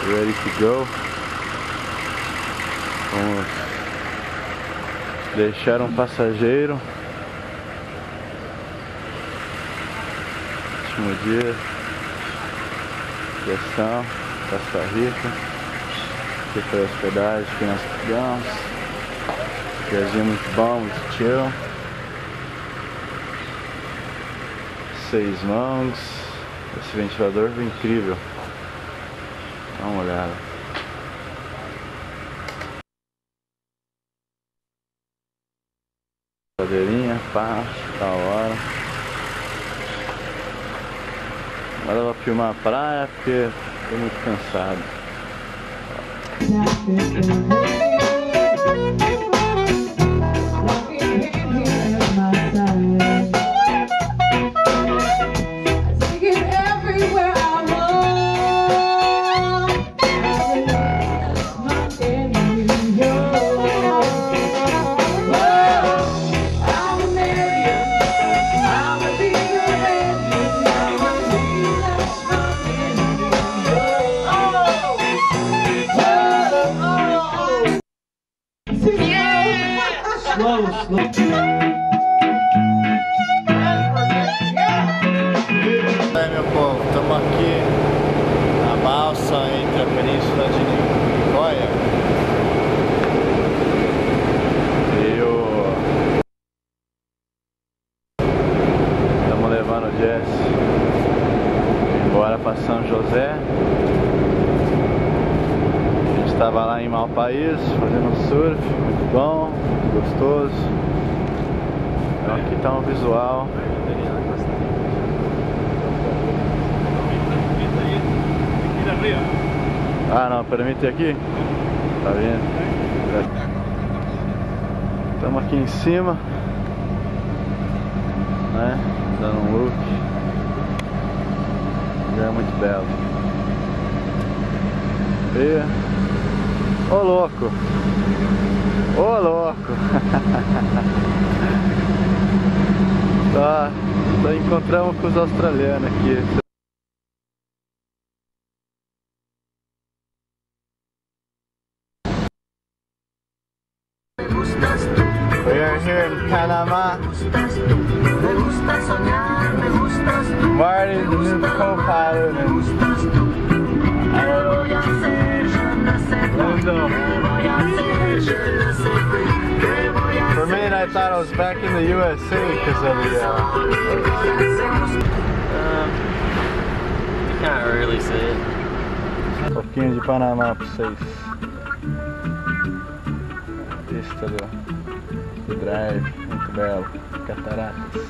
Ready to go. Vamos deixar um passageiro. Último dia. Questão, Costa Rica. Aqui foi a hospedagem que nós ficamos. Viagem muito bom, muito chill. 6 mãos. Esse ventilador foi incrível. Dá uma olhada. Cadeirinha, pá, da hora. Mas eu vou filmar a praia porque tô muito cansado. Aí, meu povo, estamos aqui na balsa entre a península de Nicoya e estamos levando o Jess embora para São José. A gente estava lá em Malpaís fazendo surf, muito bom, muito gostoso. Então aqui está um visual. Ah, não, permite aqui? Tá vendo? Estamos aqui em cima, né? Dando um look. Já é muito belo. E... Ô louco! Ô louco! Tá, encontramos com os australianos aqui. We are here in Panama. Marty, the new co-pilot, and Lindo. For me, I thought I was back in the USA because of the... You can't really see it. Um pouquinho de Panamá para vocês. Vista do drive, muito belo, cataratas.